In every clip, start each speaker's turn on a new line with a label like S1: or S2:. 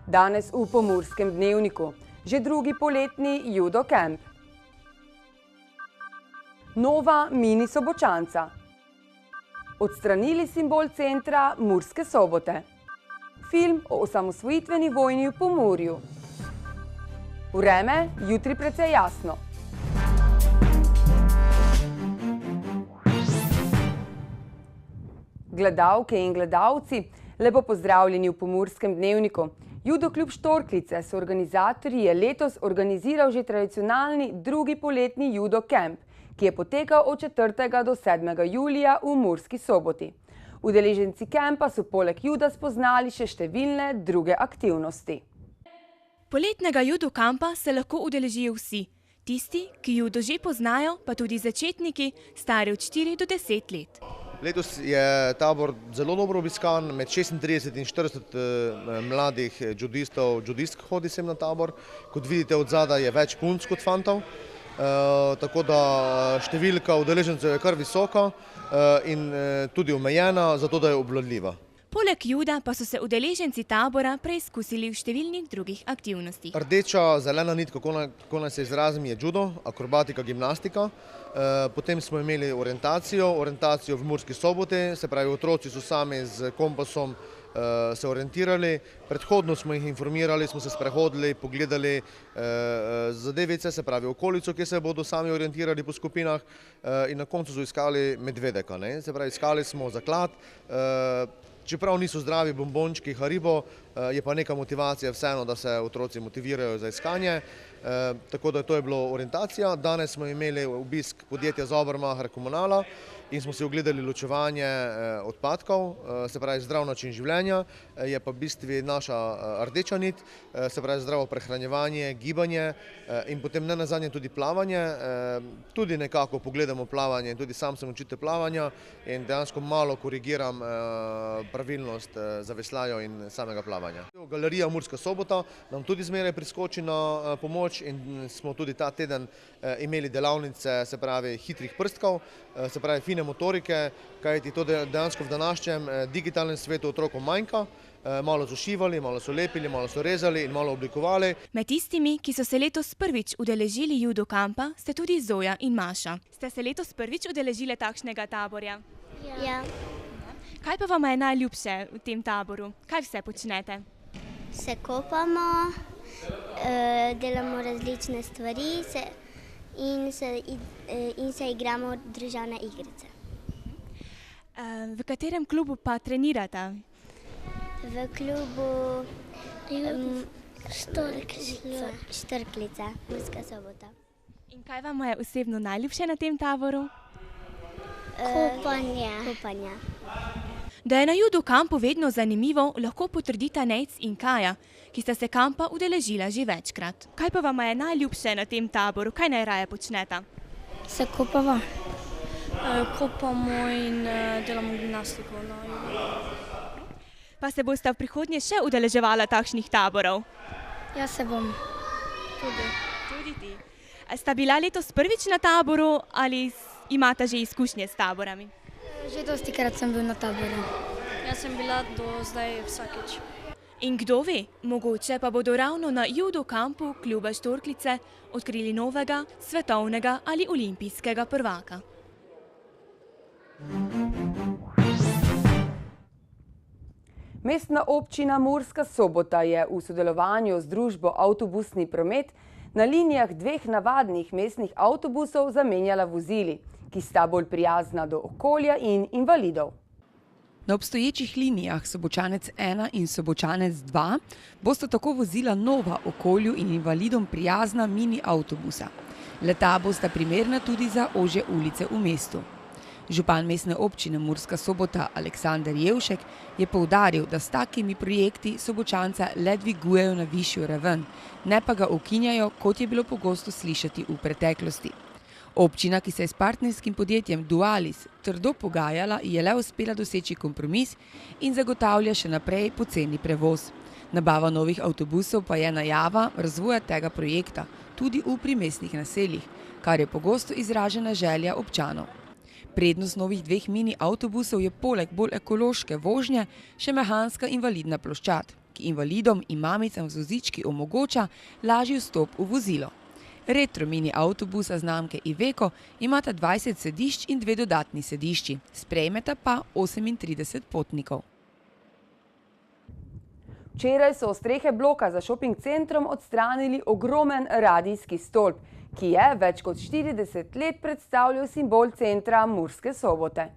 S1: Danes v Pomurskem dnevniku. Že drugi poletni judo kamp. Nova mini Sobočanca. Odstranili simbol centra Murske Sobote. Film o osamosvojitveni vojni v Pomurju. Vreme jutri precej jasno. Gledalke in gledalci, lepo pozdravljeni v Pomurskem dnevniku. Judo klub Štorklice so organizatorji je letos organiziral že tradicionalni drugi poletni judo kamp, ki je potekal od 4. do 7. julija v Murski Soboti. Udeleženci kampa so poleg juda spoznali še številne druge aktivnosti.
S2: Poletnega judo kampa se lahko udeležijo vsi. Tisti, ki judo že poznajo, pa tudi začetniki, stari od 4 do 10 let.
S3: Letos je tabor zelo dobro obiskan, med 36 in 40 mladih judistov, judistk hodi sem na tabor. Kot vidite od zadaj je več punc kot fantov, tako da številka udeležencev je kar visoka in tudi omejena, zato da je obvladljiva.
S2: Poleg juda pa so se udeleženci tabora preizkusili v številnih drugih aktivnostih.
S3: Rdeča, zelena nit, kako naj se izrazim, je judo, akrobatika, gimnastika. Potem smo imeli orientacijo v Murski Soboti, se pravi otroci so sami z kompasom se orientirali. Predhodno smo jih informirali, smo se sprehodili, pogledali zadevice, se pravi okolico, kjer se bodo sami orientirali po skupinah in na koncu so iskali medvedeka. Se pravi, iskali smo zaklad. Čeprav niso zdravi bombončki Haribo, je pa neka motivacija vseeno, da se otroci motivirajo za iskanje. Tako da to je bilo orientacija. Danes smo imeli obisk podjetja Saubermacher Komunala in smo si ogledali ločevanje odpadkov, se pravi zdrav način življenja, je pa v bistvu naša rdeča nit, se pravi zdravo prehranjevanje, gibanje in potem ne nazadnje tudi plavanje. Tudi nekako pogledamo plavanje in tudi sam sem učitelj plavanja in dejansko malo korigiram pravilnost zavesljajo in samega plavanja. Galerija Murska Sobota nam tudi zmeraj priskoči na pomoč in smo tudi ta teden imeli delavnice, se pravi hitrih prstkov, se pravi fine motorike, kajti to dejansko v današnjem digitalnem svetu otrokom manjka. Malo so šivali, malo so lepili, malo so rezali in malo oblikovali.
S2: Med tistimi, ki so se letos prvič udeležili judo kampa, ste tudi Zoja in Maša. Ste se letos prvič udeležile takšnega taborja?
S4: Ja.
S2: Kaj pa vam je najljubše v tem taboru? Kaj vse počnete?
S4: Se kopamo, delamo različne stvari in se igramo družabne igrice.
S2: V katerem klubu pa trenirate?
S4: V klubu Štorklica, Murska Sobota.
S2: In kaj vam je osebno najljubše na tem taboru?
S4: Kopanje.
S2: Da je na judo kampu vedno zanimivo, lahko potrdita Nejc in Kaja, ki sta se kampa udeležila že večkrat. Kaj pa vam je najljubše na tem taboru? Kaj najraje počneta?
S5: Se kopava. Kopamo in delamo gimnastiko.
S2: Pa se boste v prihodnje še udeleževala takšnih taborov?
S5: Jaz se bom.
S2: Tudi ti. Sta bila letos prvič na taboru ali imata že izkušnje s taborami?
S5: Že dostikrat sem bil na taboru. Jaz sem bila do zdaj vsakič.
S2: In kdo ve, mogoče pa bodo ravno na judo kampu kluba Štorklice odkrili novega svetovnega ali olimpijskega prvaka.
S1: Mestna občina Murska Sobota je v sodelovanju z družbo Avtobusni promet na linijah dveh navadnih mestnih avtobusov zamenjala vozili, ki sta bolj prijazna do okolja in invalidov.
S6: Na obstoječih linijah Sobočanec 1 in Sobočanec 2 bosta tako vozila nova okolju in invalidom prijazna mini avtobusa. Le-ta bosta primerna tudi za ožje ulice v mestu. Župan mestne občine Murska Sobota Aleksander Jevšek je poudaril, da s takimi projekti Sobočanca le dvigujejo na višjo raven, ne pa ga ukinjajo, kot je bilo pogosto slišati v preteklosti. Občina, ki se je s partnerskim podjetjem Dualis trdo pogajala, je le uspela doseči kompromis in zagotavlja še naprej poceni prevoz. Nabava novih avtobusov pa je najava razvoja tega projekta tudi v primestnih naseljih, kar je pogosto izražena želja občanov. Prednost novih dveh mini avtobusov je poleg bolj ekološke vožnje še mehanska invalidna ploščad, invalidom in mamicam z vozički omogoča lažji vstop v vozilo. Retro mini avtobusa znamke Iveco imata 20 sedišč in 2 dodatni sedišči, sprejmeta pa 38 potnikov.
S1: Včeraj so s strehe bloka za šoping centrom odstranili ogromen radijski stolp, ki je več kot 40 let predstavljal simbol centra Murske Sobote.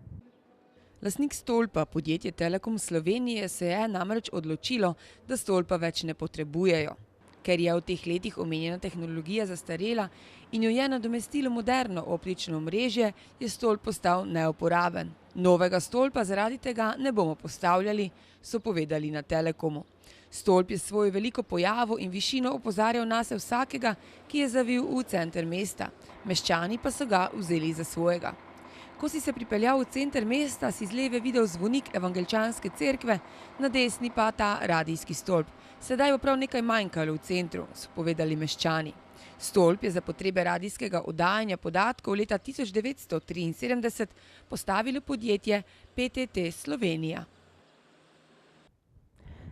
S6: Lastnik stolpa, podjetje Telekom Slovenije, se je namreč odločilo, da stolpa več ne potrebujejo. Ker je v teh letih omenjena tehnologija zastarela in jo je nadomestilo moderno optično omrežje, je stolp postal neuporaben. Novega stolpa zaradi tega ne bomo postavljali, so povedali na Telekomu. Stolp je svojo veliko pojavo in višino opozarjal nase vsakega, ki je zavil v center mesta. Meščani pa so ga vzeli za svojega. Ko si se pripeljal v center mesta, si z leve videl zvonik evangeličanske cerkve, na desni pa ta radijski stolp. Sedaj bo prav nekaj manjkalo v centru, so povedali meščani. Stolp je za potrebe radijskega oddajanja podatkov leta 1973 postavilo podjetje PTT Slovenija.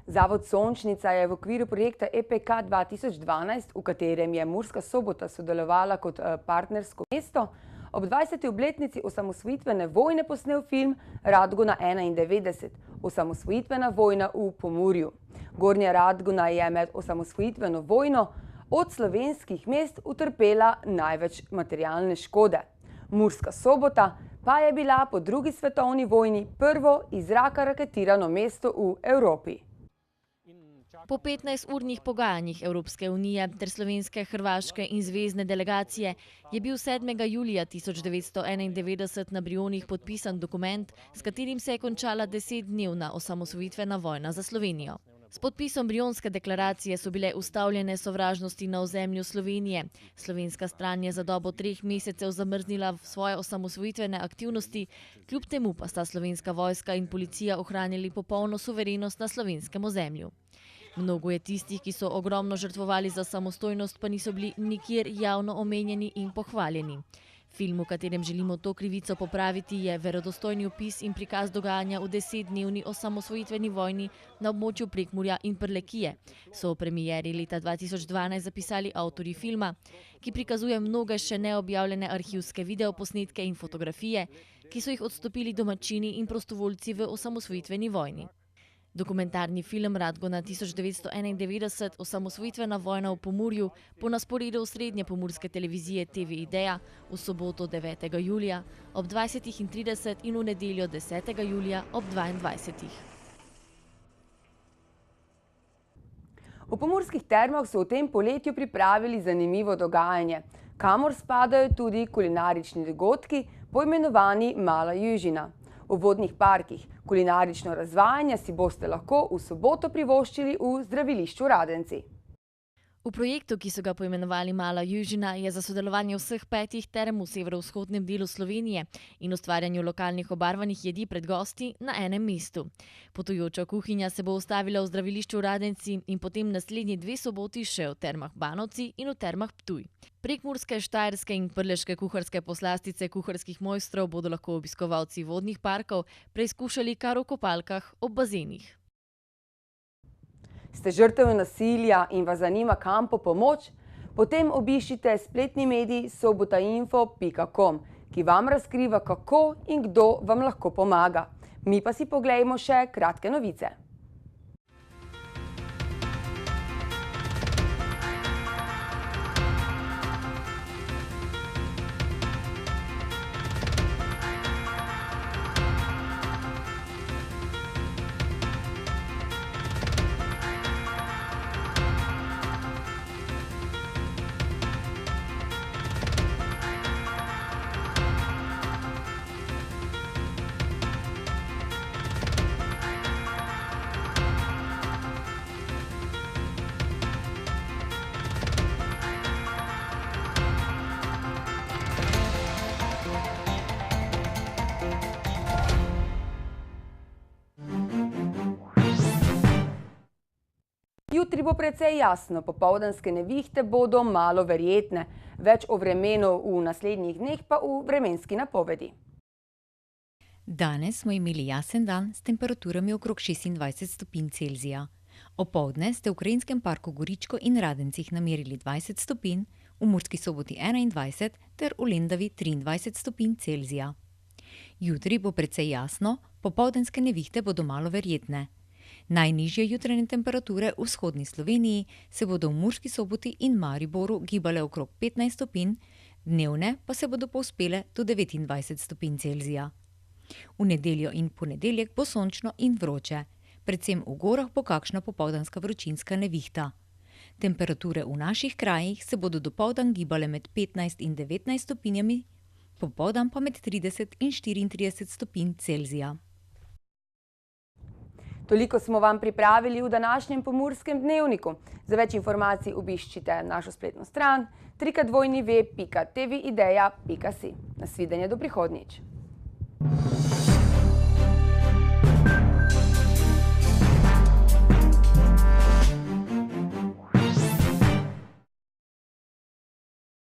S1: Zavod Sončnica je v okviru projekta EPK 2012, v katerem je Murska Sobota sodelovala kot partnersko mesto, ob 20. obletnici osamosvojitvene vojne posnel film Radgona 91, osamosvojitvena vojna v Pomurju. Gornja Radgona je med osamosvojitveno vojno od slovenskih mest utrpela največ materialne škode. Murska Sobota pa je bila po drugi svetovni vojni prvo iz zraka raketirano mesto v Evropi.
S7: Po 15-urnih pogajanjih Evropske unije ter slovenske, hrvaške in zvezne delegacije je bil 7. julija 1991 na Brionih podpisan dokument, s katerim se je končala 10-dnevna osamosvojitvena vojna za Slovenijo. S podpisom Brionske deklaracije so bile ustavljene sovražnosti na ozemlju Slovenije. Slovenska stran je za dobo 3 mesecev zamrznila svoje osamosvojitvene aktivnosti, kljub temu pa sta slovenska vojska in policija ohranili popolno suverenost na slovenskem ozemlju. Mnogo je tistih, ki so ogromno žrtvovali za samostojnost, pa niso bili nikjer javno omenjeni in pohvaljeni. Film, v katerem želimo to krivico popraviti, je verodostojni opis in prikaz dogajanja v 10-dnevni osamosvojitveni vojni na območju Prekmurja in Prlekije, so v premieri leta 2012 zapisali avtorji filma, ki prikazuje mnoge še neobjavljene arhivske videoposnetke in fotografije, ki so jih odstopili domačini in prostovoljci v osamosvojitveni vojni. Dokumentarni film Radgona 1991, osamosvojitvena vojna v Pomurju, bo na sporedu osrednje pomurske televizije TV Ideja v soboto 9. julija ob 20:30 in v nedeljo 10. julija ob 22.
S1: V pomurskih termah so v tem poletju pripravili zanimivo dogajanje, kamor spadajo tudi kulinarični dogodki, poimenovani Mala Južina. V vodnih parkih kulinarično razvajanje si boste lahko v soboto privoščili v zdravilišču Radenci.
S7: V projektu, ki so ga poimenovali Mala Južina, je za sodelovanje vseh 5 term v severovzhodnem delu Slovenije in ustvarjanju lokalnih obarvanih jedi pred gosti na enem mestu. Potujoča kuhinja se bo ustavila v zdravilišču Radenci in potem naslednji 2 soboti še v termah Banovci in v termah Ptuj. Prekmurske, štajerske in prleške kuharske poslastice kuharskih mojstrov bodo lahko obiskovalci vodnih parkov preizkušali kar v kopalkah ob bazenih.
S1: Ste žrtev nasilja in vas zanima kam po pomoč? Potem obiščite spletni medij sobotainfo.com, ki vam razkriva, kako in kdo vam lahko pomaga. Mi pa si poglejmo še kratke novice. Jutri bo precej jasno, popoldanske nevihte bodo malo verjetne. Več o vremenu v naslednjih dneh pa v vremenski napovedi.
S8: Danes smo imeli jasen dan s temperaturami okrog 26 stopinj Celzija. Opoldne ste v Krajinskem parku Goričko in Radencih namerili 20 stopinj, v Murski Soboti 21 ter v Lendavi 23 stopinj Celzija. Jutri bo precej jasno, popoldanske nevihte bodo malo verjetne. Najnižje jutranje temperature v vzhodni Sloveniji se bodo v Murski Soboti in Mariboru gibale okrog 15 stopinj, dnevne pa se bodo povzpele do 29 stopinj Celzija. V nedeljo in ponedeljek bo sončno in vroče. Predvsem v gorah bo kakšna popoldanska vročinska nevihta. Temperature v naših krajih se bodo dopoldan gibale med 15 in 19 stopinjami, popoldan pa med 30 in 34 stopinj Celzija.
S1: Toliko smo vam pripravili v današnjem Pomurskem dnevniku. Za več informacij obiščite našo spletno stran www.tvideja.si. Nasvidenje do prihodnjič.